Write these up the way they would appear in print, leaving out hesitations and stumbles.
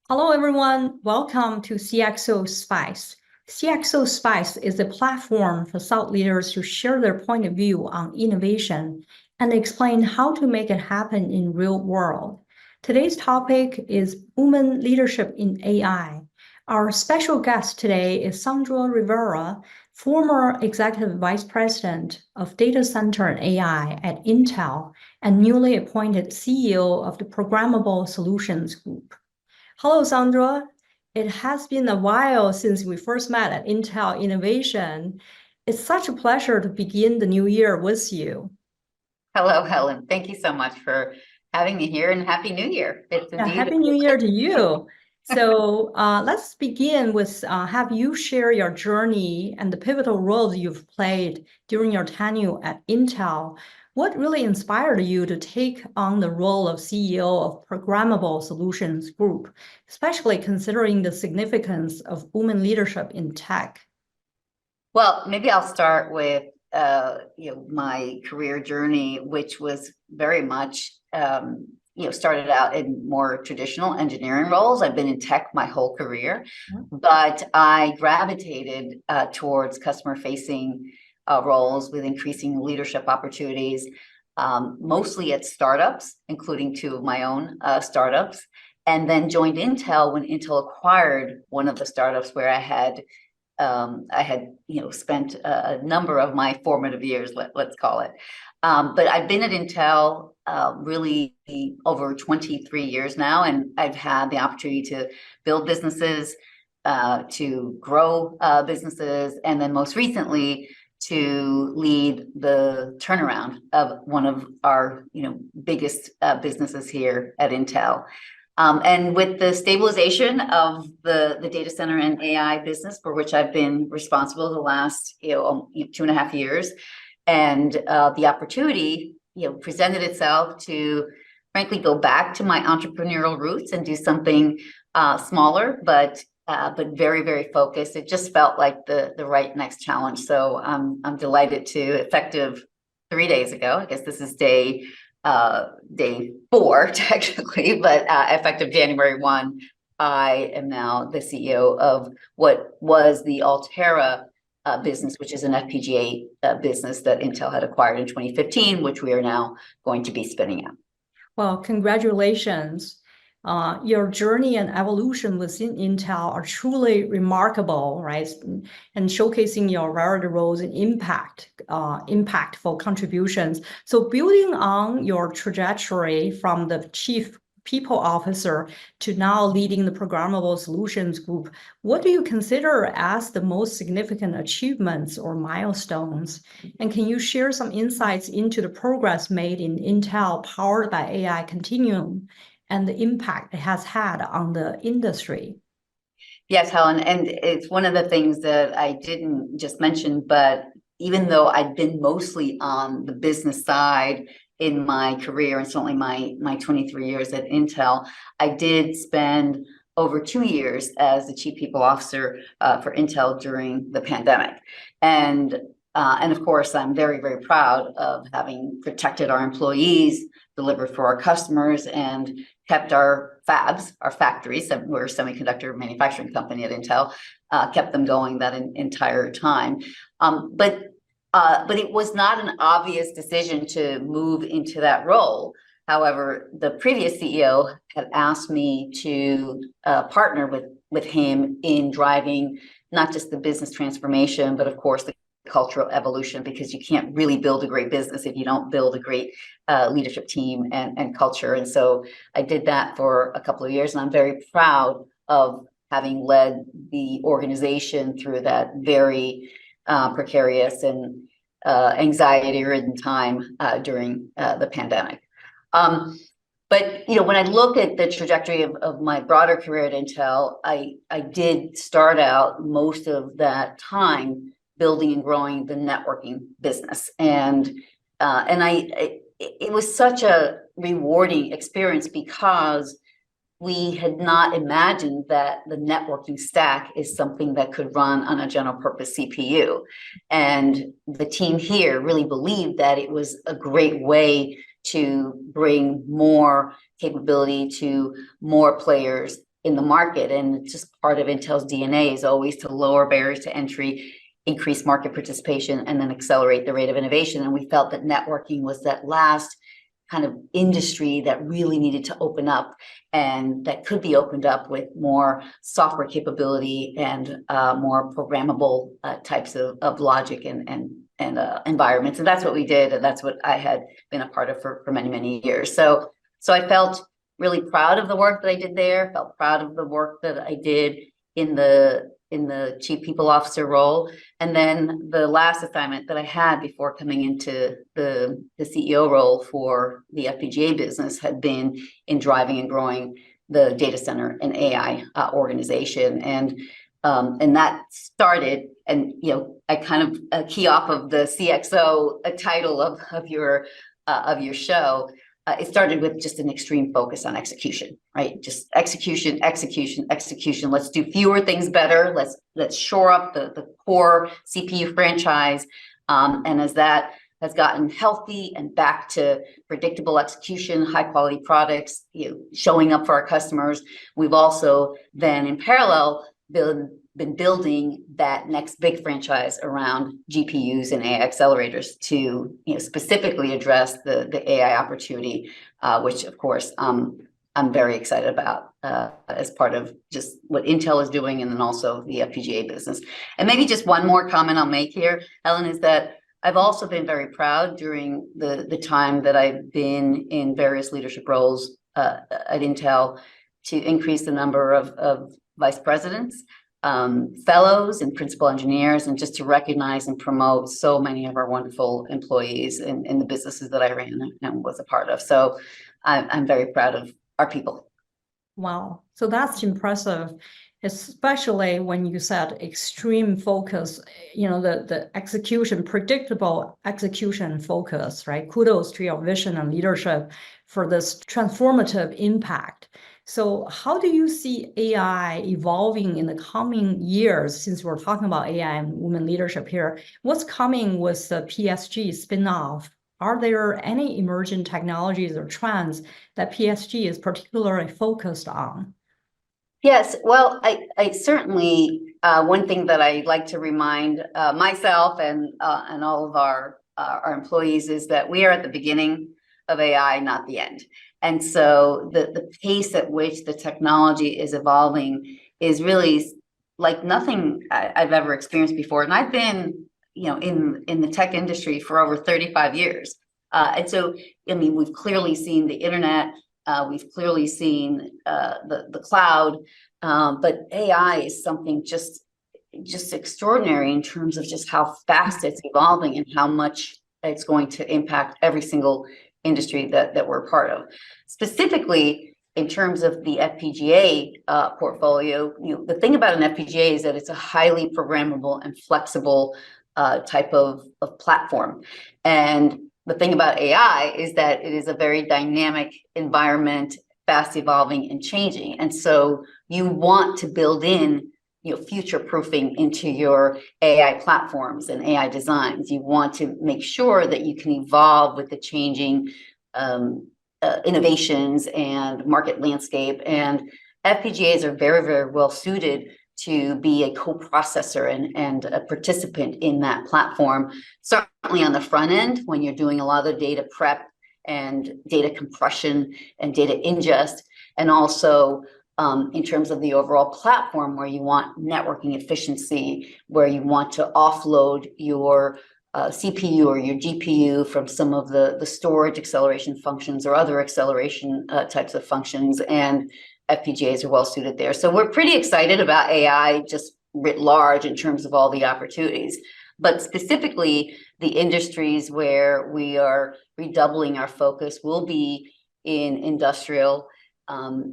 Hello, everyone. Welcome to CXO Spice. CXO Spice is a platform for thought leaders to share their point of view on innovation and explain how to make it happen in real world. Today's topic is women leadership in AI. Our special guest today is Sandra Rivera, former Executive Vice President of Data Center and AI at Intel and newly appointed CEO of the Programmable Solutions Group. Hello, Sandra. It has been a while since we first met at Intel Innovation. It's such a pleasure to begin the new year with you. Hello, Helen. Thank you so much for having me here, and Happy New Year. It's Yeah, Happy New Year to you. So let's begin with have you share your journey and the pivotal roles you've played during your tenure at Intel. What really inspired you to take on the role of CEO of Programmable Solutions Group, especially considering the significance of women leadership in tech? Well, maybe I'll start with my career journey, which was very much started out in more traditional engineering roles. I've been in tech my whole career, but I gravitated towards customer-facing roles with increasing leadership opportunities, mostly at startups, including two of my own startups, and then joined Intel when Intel acquired one of the startups where I had spent a number of my formative years, let's call it. But I've been at Intel really over 23 years now, and I've had the opportunity to build businesses, to grow businesses, and then most recently to lead the turnaround of one of our biggest businesses here at Intel. And with the stabilization of the data center and AI business, for which I've been responsible the last 2.5 years, and the opportunity presented itself to frankly go back to my entrepreneurial roots and do something smaller, but very, very focused. It just felt like the right next challenge. So I'm delighted to, effective 3 days ago, I guess this is day 4 technically, but effective January 1, I am now the CEO of what was the Altera business, which is an FPGA business that Intel had acquired in 2015, which we are now going to be spinning out. Well, congratulations. Your journey and evolution within Intel are truly remarkable, right? And showcasing your varied roles and impactful contributions. So building on your trajectory from the chief people officer to now leading the Programmable Solutions Group, what do you consider as the most significant achievements or milestones? And can you share some insights into the progress made in Intel powered by AI Continuum and the impact it has had on the industry? Yes, Helen, and it's one of the things that I didn't just mention, but even though I've been mostly on the business side in my career, and certainly my 23 years at Intel, I did spend over 2 years as the chief people officer for Intel during the pandemic. And of course, I'm very, very proud of having protected our employees, delivered for our customers, and kept our fabs, our factories, we're a semiconductor manufacturing company at Intel, kept them going that entire time. But it was not an obvious decision to move into that role. However, the previous CEO had asked me to partner with him in driving not just the business transformation, but of course the cultural evolution, because you can't really build a great business if you don't build a great leadership team and culture. And so I did that for a couple of years, and I'm very proud of having led the organization through that very precarious and anxiety-ridden time during the pandemic. But when I look at the trajectory of my broader career at Intel, I did start out most of that time building and growing the networking business, and it was such a rewarding experience because we had not imagined that the networking stack is something that could run on a general purpose CPU. And the team here really believed that it was a great way to bring more capability to more players in the market. And it's just part of Intel's DNA is always to lower barriers to entry, increase market participation, and then accelerate the rate of innovation. And we felt that networking was that last kind of industry that really needed to open up, and that could be opened up with more software capability and more programmable types of logic and environments. And that's what we did, and that's what I had been a part of for many, many years. So I felt really proud of the work that I did there, felt proud of the work that I did in the Chief People Officer role. And then the last assignment that I had before coming into the CEO role for the FPGA business had been in driving and growing the data center and AI organization. And that started, and I kind of key off of the CXO title of your show. It started with just an extreme focus on execution, right? Just execution, execution, execution. Let's do fewer things better. Let's shore up the core CPU franchise. And as that has gotten healthy and back to predictable execution, high quality products, showing up for our customers, we've also then in parallel been building that next big franchise around GPUs and AI accelerators to specifically address the AI opportunity, which of course I'm very excited about as part of just what Intel is doing, and then also the FPGA business. And maybe just one more comment I'll make here, Ellen, is that I've also been very proud during the time that I've been in various leadership roles at Intel to increase the number of vice presidents, fellows, and principal engineers, and just to recognize and promote so many of our wonderful employees in the businesses that I ran and was a part of. So I'm very proud of our people. Wow. So that's impressive, especially when you said extreme focus, the execution, predictable execution focus, right? Kudos to your vision and leadership for this transformative impact. So how do you see AI evolving in the coming years, since we're talking about AI and women leadership here? What's coming with the PSG spin-off? Are there any emerging technologies or trends that PSG is particularly focused on? Yes, well, I certainly, one thing that I like to remind myself and all of our employees is that we are at the beginning of AI, not the end. And so the pace at which the technology is evolving is really like nothing I've ever experienced before. And I've been, in the tech industry for over 35 years. And so, I mean, we've clearly seen the internet, we've clearly seen the cloud, but AI is something just extraordinary in terms of just how fast it's evolving and how much it's going to impact every single industry that we're part of. Specifically, in terms of the FPGA portfolio, the thing about an FPGA is that it's a highly programmable and flexible type of platform. And the thing about AI is that it is a very dynamic environment, fast evolving and changing. And so you want to build in future proofing into your AI platforms and AI designs. You want to make sure that you can evolve with the changing innovations and market landscape. And FPGAs are very, very well suited to be a co-processor and a participant in that platform. Certainly on the front end, when you're doing a lot of the data prep and data compression and data ingest, and also in terms of the overall platform where you want networking efficiency, where you want to offload your CPU or your GPU from some of the storage acceleration functions or other acceleration types of functions, and FPGAs are well suited there. So we're pretty excited about AI just writ large in terms of all the opportunities, but specifically the industries where we are redoubling our focus will be in industrial,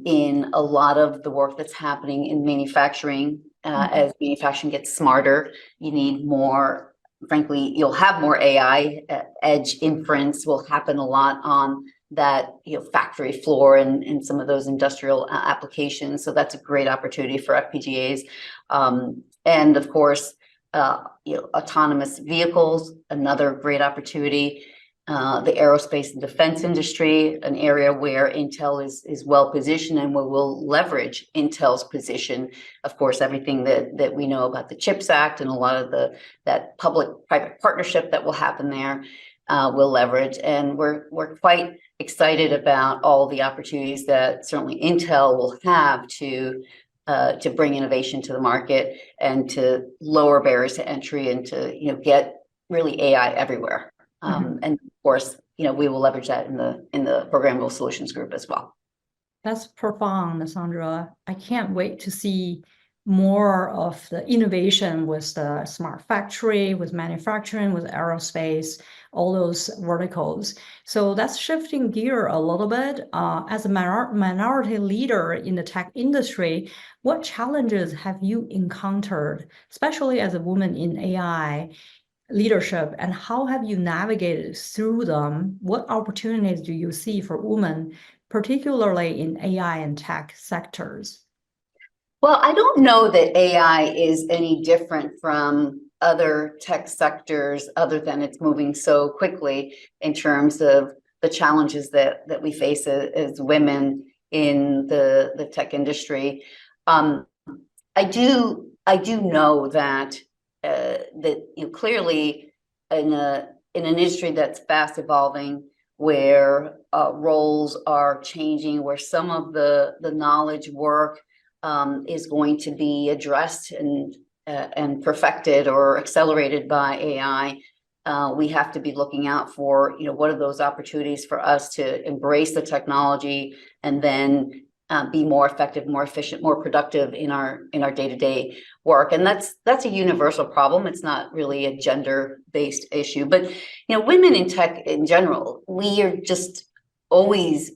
in a lot of the work that's happening in manufacturing. As manufacturing gets smarter, you need more, frankly, you'll have more AI. Edge inference will happen a lot on that factory floor and some of those industrial applications. So that's a great opportunity for FPGAs. And of course, autonomous vehicles, another great opportunity. the aerospace and defense industry, an area where Intel is well positioned and where we'll leverage Intel's position. Of course, everything that we know about the CHIPS Act and a lot of that public-private partnership that will happen there, we'll leverage. And we're quite excited about all the opportunities that certainly Intel will have to bring innovation to the market and to lower barriers to entry and to get really AI everywhere. And of course, we will leverage that in the Programmable Solutions Group as well. That's profound, Sandra. I can't wait to see more of the innovation with the smart factory, with manufacturing, with aerospace, all those verticals. So that's shifting gear a little bit. As a minority leader in the tech industry, what challenges have you encountered, especially as a woman in AI leadership, and how have you navigated through them? What opportunities do you see for women, particularly in AI and tech sectors? Well, I don't know that AI is any different from other tech sectors other than it's moving so quickly in terms of the challenges that we face as women in the tech industry. I do know that clearly in an industry that's fast evolving, where roles are changing, where some of the knowledge work is going to be addressed and perfected or accelerated by AI. We have to be looking out for what are those opportunities for us to embrace the technology and then be more effective, more efficient, more productive in our day-to-day work. And that's a universal problem. It's not really a gender-based issue, but women in tech in general, we are just always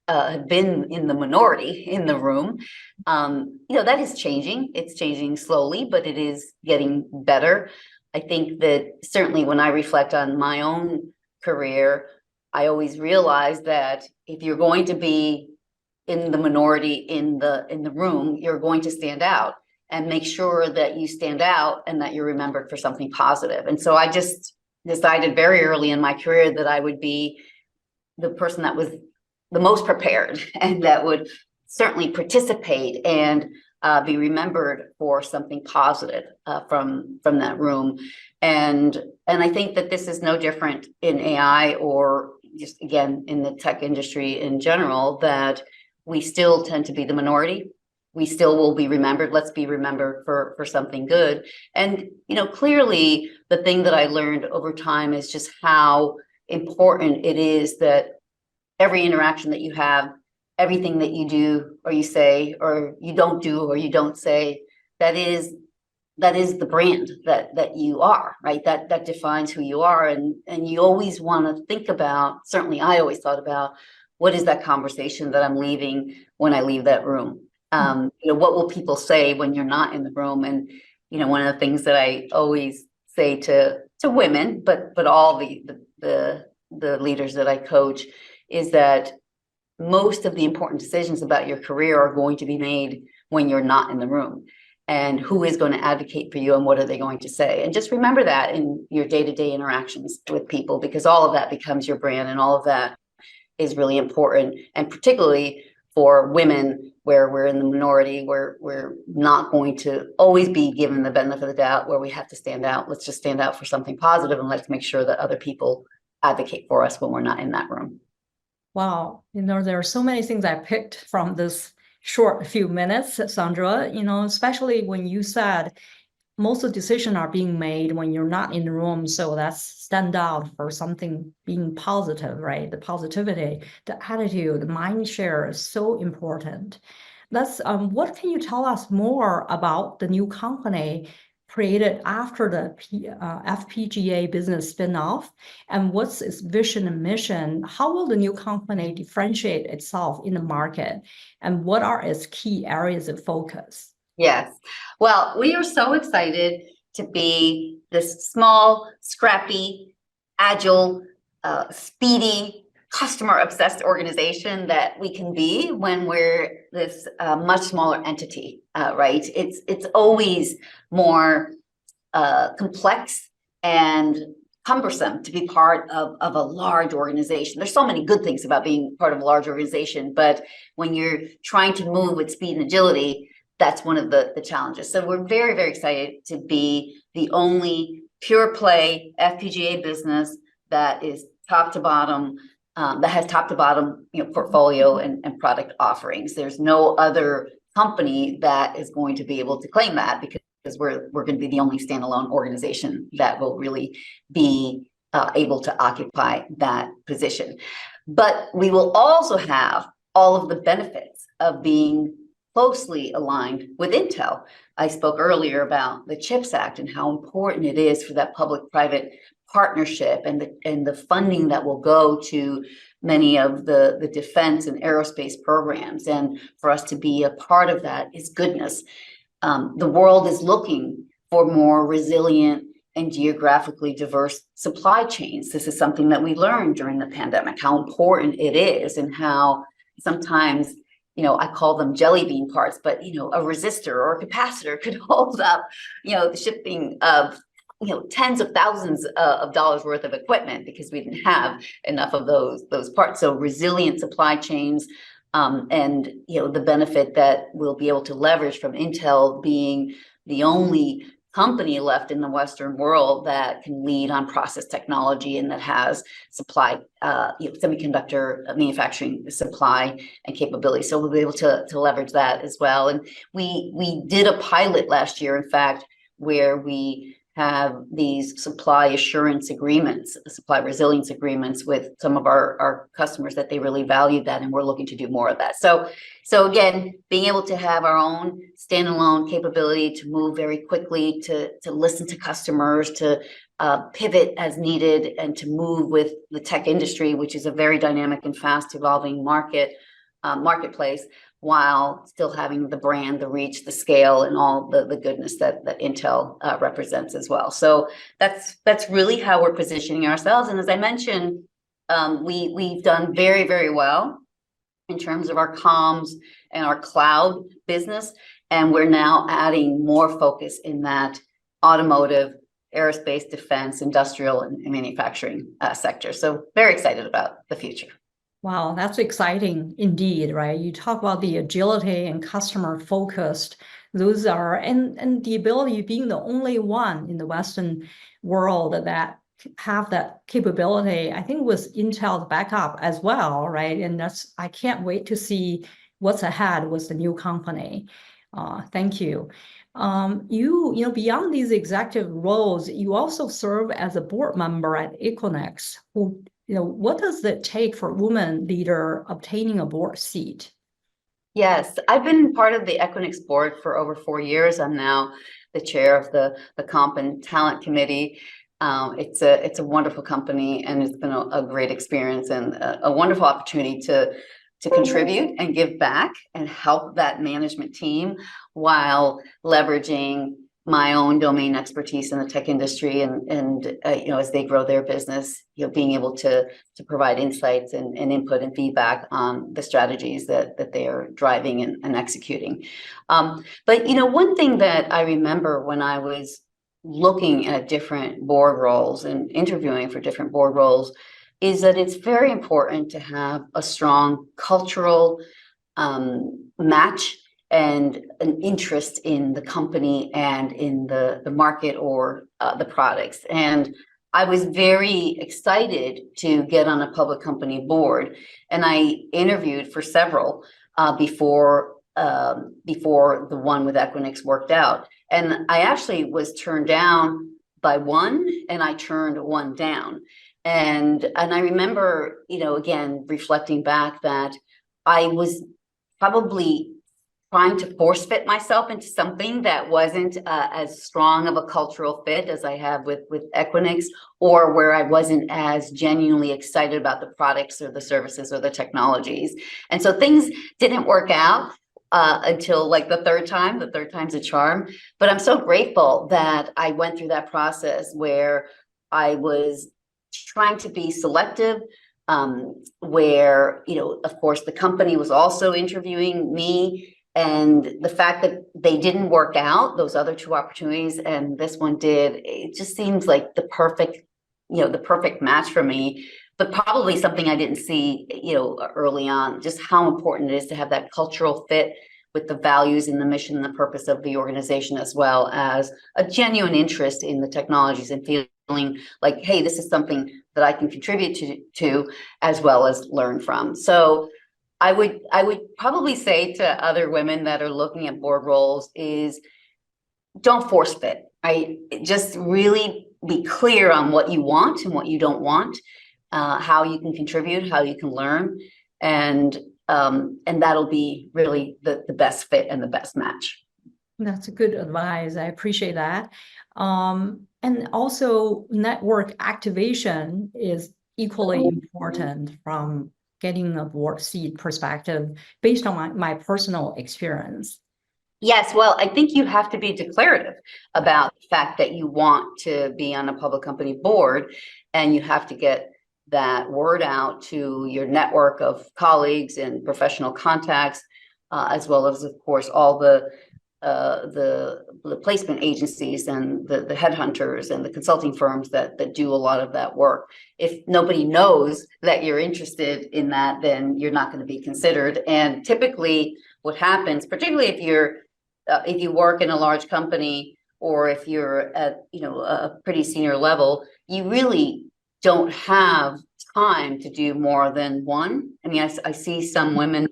have been in the minority in the room. That is changing. It's changing slowly, but it is getting better. I think that certainly when I reflect on my own career, I always realize that if you're going to be in the minority in the room, you're going to stand out and make sure that you stand out and that you're remembered for something positive. And so I just decided very early in my career that I would be the person that was the most prepared and that would certainly participate and be remembered for something positive from that room. And I think that this is no different in AI or just again in the tech industry in general, that we still tend to be the minority. We still will be remembered. Let's be remembered for something good. And clearly the thing that I learned over time is just how important it is that every interaction that you have, everything that you do or you say or you don't do or you don't say, that is the brand that you are, right? That defines who you are. And you always want to think about, certainly I always thought about, what is that conversation that I'm leaving when I leave that room? What will people say when you're not in the room? And one of the things that I always say to women, but all the leaders that I coach, is that most of the important decisions about your career are going to be made when you're not in the room. And who is going to advocate for you and what are they going to say? And just remember that in your day-to-day interactions with people, because all of that becomes your brand and all of that is really important. And particularly for women, where we're in the minority, where we're not going to always be given the benefit of the doubt, where we have to stand out. Let's just stand out for something positive and let's make sure that other people advocate for us when we're not in that room. Wow, there are so many things I picked from this short few minutes, Sandra, especially when you said most of the decisions are being made when you're not in the room. So that's stand out for something being positive, right? The positivity, the attitude, the mind share is so important. What can you tell us more about the new company created after the FPGA business spinoff, and what's its vision and mission? How will the new company differentiate itself in the market, and what are its key areas of focus? Yes. Well, we are so excited to be this small, scrappy, agile, speedy, customer-obsessed organization that we can be when we're this much smaller entity, right? It's always more complex and cumbersome to be part of a large organization. There's so many good things about being part of a large organization, but when you're trying to move with speed and agility, that's one of the challenges. So we're very, very excited to be the only pure play FPGA business that is top to bottom, that has top to bottom, portfolio and product offerings. There's no other company that is going to be able to claim that, because we're going to be the only standalone organization that will really be able to occupy that position. But we will also have all of the benefits of being closely aligned with Intel. I spoke earlier about the CHIPS Act and how important it is for that public-private partnership and the funding that will go to many of the defense and aerospace programs. And for us to be a part of that is goodness. The world is looking for more resilient and geographically diverse supply chains. This is something that we learned during the pandemic, how important it is, and how sometimes, I call them jelly bean parts, but, a resistor or a capacitor could hold up, the shipping of, tens of thousands of dollars worth of equipment, because we didn't have enough of those parts. So resilient supply chains, and, the benefit that we'll be able to leverage from Intel being the only company left in the Western world that can lead on process technology and that has supply, semiconductor manufacturing supply and capability. So we'll be able to leverage that as well. And we did a pilot last year, in fact, where we have these supply assurance agreements, supply resilience agreements with some of our customers that they really valued that, and we're looking to do more of that. So again, being able to have our own standalone capability to move very quickly, to listen to customers, to pivot as needed, and to move with the tech industry, which is a very dynamic and fast evolving marketplace, while still having the brand, the reach, the scale, and all the goodness that Intel represents as well. So that's really how we're positioning ourselves. And as I mentioned, we've done very, very well in terms of our comms and our cloud business. And we're now adding more focus in that automotive, aerospace, defense, industrial, and manufacturing sector. So very excited about the future. Wow, that's exciting indeed, right? You talk about the agility and customer focused. Those are, and the ability of being the only one in the Western world that have that capability, I think was Intel's backup as well, right? And I can't wait to see what's ahead with the new company. Thank you. Beyond these executive roles, you also serve as a board member at Equinix, who, what does it take for a woman leader obtaining a board seat? Yes, I've been part of the Equinix board for over 4 years. I'm now the chair of the Comp and Talent Committee. It's a wonderful company, and it's been a great experience and a wonderful opportunity to contribute and give back and help that management team while leveraging my own domain expertise in the tech industry, and as they grow their business, being able to provide insights and input and feedback on the strategies that they are driving and executing. But one thing that I remember when I was looking at different board roles and interviewing for different board roles is that it's very important to have a strong cultural match and an interest in the company and in the market or the products. And I was very excited to get on a public company board, and I interviewed for several before the one with Equinix worked out. And I actually was turned down by one, and I turned one down. And I remember, again, reflecting back that I was probably trying to force fit myself into something that wasn't as strong of a cultural fit as I have with Equinix, or where I wasn't as genuinely excited about the products or the services or the technologies. And so things didn't work out until like the third time's a charm. But I'm so grateful that I went through that process where I was trying to be selective, where, of course, the company was also interviewing me. And the fact that they didn't work out, those other two opportunities, and this one did, it just seems like the perfect the perfect match for me, but probably something I didn't see, early on, just how important it is to have that cultural fit with the values and the mission and the purpose of the organization, as well as a genuine interest in the technologies and feeling like, hey, this is something that I can contribute to as well as learn from. So I would probably say to other women that are looking at board roles is, don't force fit, right? Just really be clear on what you want and what you don't want, how you can contribute, how you can learn, and that'll be really the best fit and the best match. That's good advice. I appreciate that. And also network activation is equally important from getting a board seat perspective based on my personal experience. Yes, well, I think you have to be declarative about the fact that you want to be on a public company board, and you have to get that word out to your network of colleagues and professional contacts, as well as, of course, all the placement agencies and the headhunters and the consulting firms that do a lot of that work. If nobody knows that you're interested in that, then you're not going to be considered. And typically what happens, particularly if you work in a large company, or if you're at a pretty senior level, you really don't have time to do more than one. I mean, I see some women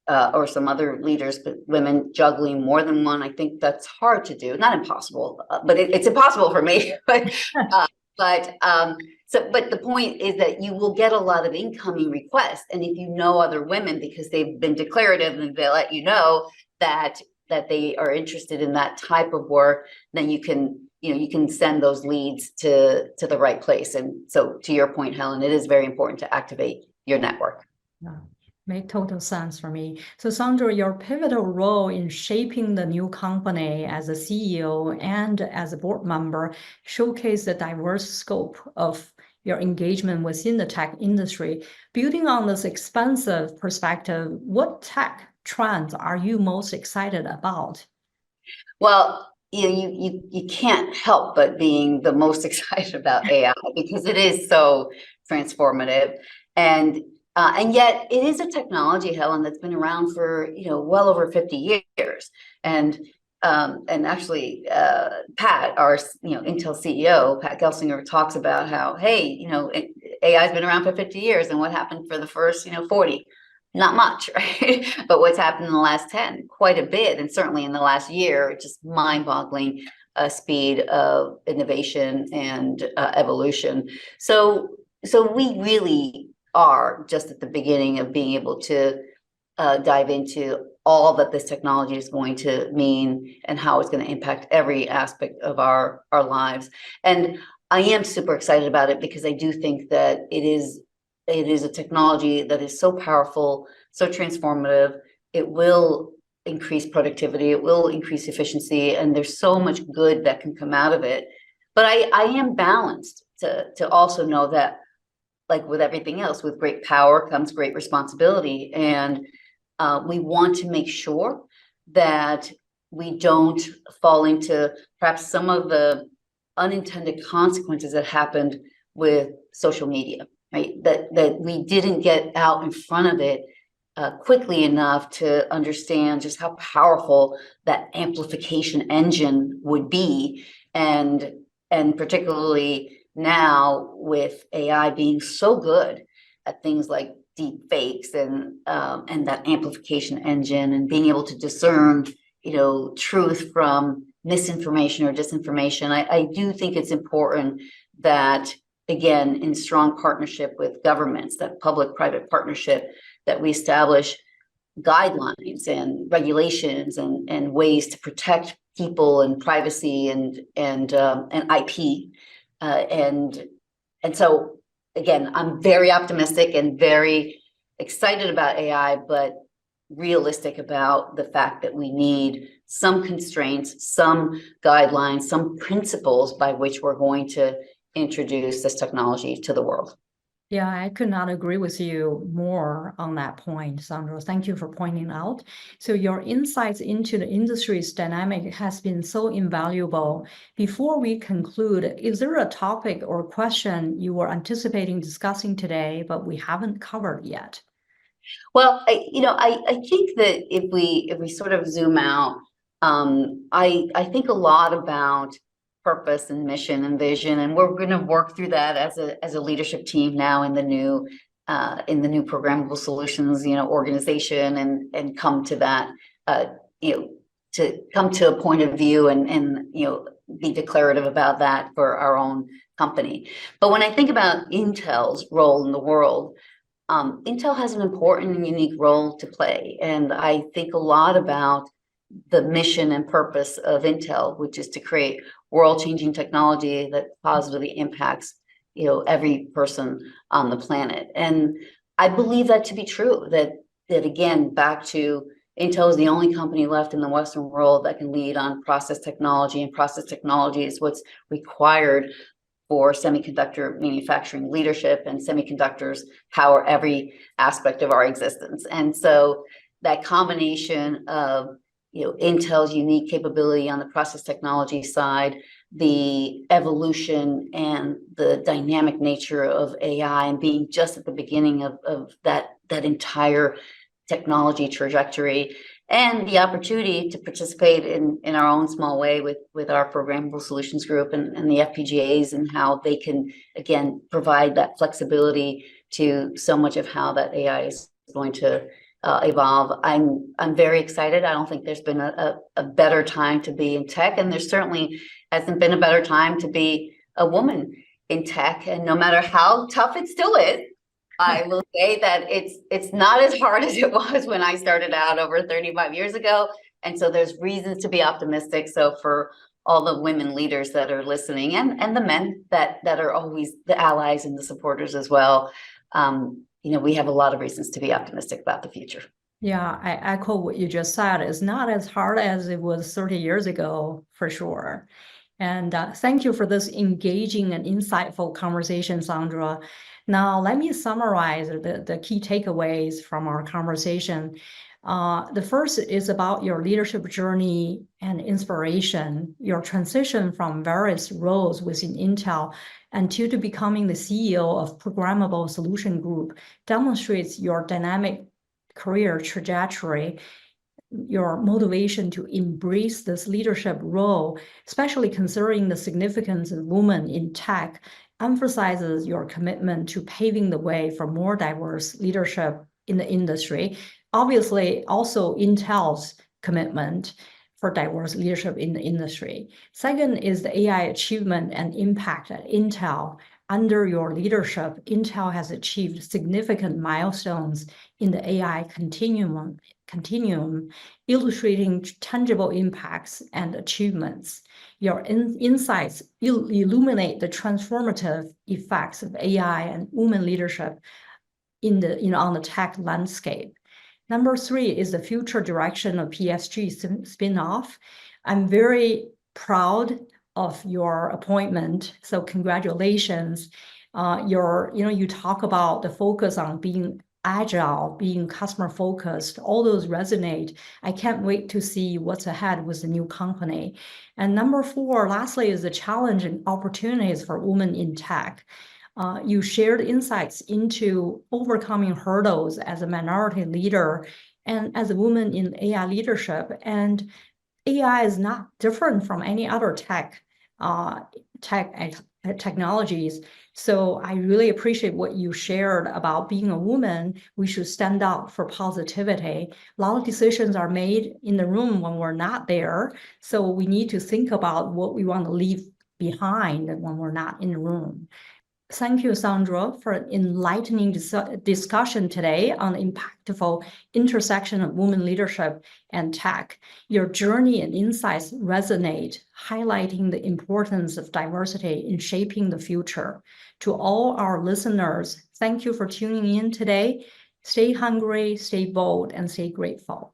or some other leaders, but women juggling more than one. I think that's hard to do. Not impossible, but it's impossible for me. But the point is that you will get a lot of incoming requests, and if you know other women, because they've been declarative and they let you know that they are interested in that type of work, then you can send those leads to the right place. And so, to your point, Helen, it is very important to activate your network. Yeah, make total sense for me. So Sandra, your pivotal role in shaping the new company as a CEO and as a board member showcase the diverse scope of your engagement within the tech industry. Building on this expansive perspective, what tech trends are you most excited about? Well, you can't help but being the most excited about AI, because it is so transformative, and yet it is a technology, Helen, that's been around for well over 50 years. And actually, Pat, our Intel CEO, Pat Gelsinger, talks about how, hey, AI has been around for 50 years, and what happened for the first 40? Not much, right? But what's happened in the last 10? Quite a bit. And certainly in the last year, just mind-boggling speed of innovation and evolution. So we really are just at the beginning of being able to dive into all that this technology is going to mean and how it's going to impact every aspect of our lives. And I am super excited about it, because I do think that it is a technology that is so powerful, so transformative. It will increase productivity, it will increase efficiency, and there's so much good that can come out of it. But I am balanced to also know that, like with everything else, with great power comes great responsibility. And we want to make sure that we don't fall into perhaps some of the unintended consequences that happened with social media. Right, that we didn't get out in front of it quickly enough to understand just how powerful that amplification engine would be, and particularly now with AI being so good at things like deep fakes and that amplification engine, and being able to discern truth from misinformation or disinformation. I do think it's important that, again, in strong partnership with governments, that public-private partnership, that we establish guidelines and regulations and ways to protect people and privacy and IP. And so, again, I'm very optimistic and very excited about AI, but realistic about the fact that we need some constraints, some guidelines, some principles by which we're going to introduce this technology to the world. Yeah, I could not agree with you more on that point, Sandra. Thank you for pointing out. So your insights into the industry's dynamic has been so invaluable. Before we conclude, is there a topic or question you were anticipating discussing today, but we haven't covered yet? Well, I think that if we sort of zoom out, I think a lot about purpose and mission and vision, and we're going to work through that as a leadership team now in the new programmable solutions, organization, and come to that, to come to a point of view and be declarative about that for our own company. But when I think about Intel's role in the world, Intel has an important and unique role to play. And I think a lot about the mission and purpose of Intel, which is to create world-changing technology that positively impacts, every person on the planet. And I believe that to be true, that again, back to Intel is the only company left in the Western world that can lead on process technology, and process technology is what's required for semiconductor manufacturing leadership, and semiconductors power every aspect of our existence. And so that combination of Intel's unique capability on the process technology side, the evolution and the dynamic nature of AI, and being just at the beginning of that entire technology trajectory, and the opportunity to participate in our own small way with our programmable solutions group and the FPGAs, and how they can again provide that flexibility to so much of how that AI is going to evolve. I'm very excited. I don't think there's been a better time to be in tech, and there certainly hasn't been a better time to be a woman in tech. And no matter how tough it still is, I will say that it's not as hard as it was when I started out over 35 years ago. And so there's reasons to be optimistic. So for all the women leaders that are listening, and the men that are always the allies and the supporters as well, we have a lot of reasons to be optimistic about the future. Yeah, I echo what you just said. It's not as hard as it was 30 years ago, for sure. And thank you for this engaging and insightful conversation, Sandra. Now, let me summarize the key takeaways from our conversation. The first is about your leadership journey and inspiration. Your transition from various roles within Intel until to becoming the CEO of Programmable Solution Group demonstrates your dynamic career trajectory, your motivation to embrace this leadership role, especially considering the significance of women in tech, emphasizes your commitment to paving the way for more diverse leadership in the industry. Obviously, also Intel's commitment for diverse leadership in the industry. Second is the AI achievement and impact at Intel. Under your leadership, Intel has achieved significant milestones in the AI continuum, illustrating tangible impacts and achievements. Your insights illuminate the transformative effects of AI and women leadership in the, on the tech landscape. Number 3 is the future direction of PSG spin-off. I'm very proud of your appointment, so congratulations. You talk about the focus on being agile, being customer focused, all those resonate. I can't wait to see what's ahead with the new company. And number 4, lastly, is the challenge and opportunities for women in tech. You shared insights into overcoming hurdles as a minority leader and as a woman in AI leadership. And AI is not different from any other technologies. So I really appreciate what you shared about being a woman. We should stand up for positivity. A lot of decisions are made in the room when we're not there. So we need to think about what we want to leave behind when we're not in the room. Thank you, Sandra, for an enlightening discussion today on the impactful intersection of women leadership and tech. Your journey and insights resonate, highlighting the importance of diversity in shaping the future. To all our listeners, thank you for tuning in today. Stay hungry, stay bold, and stay grateful.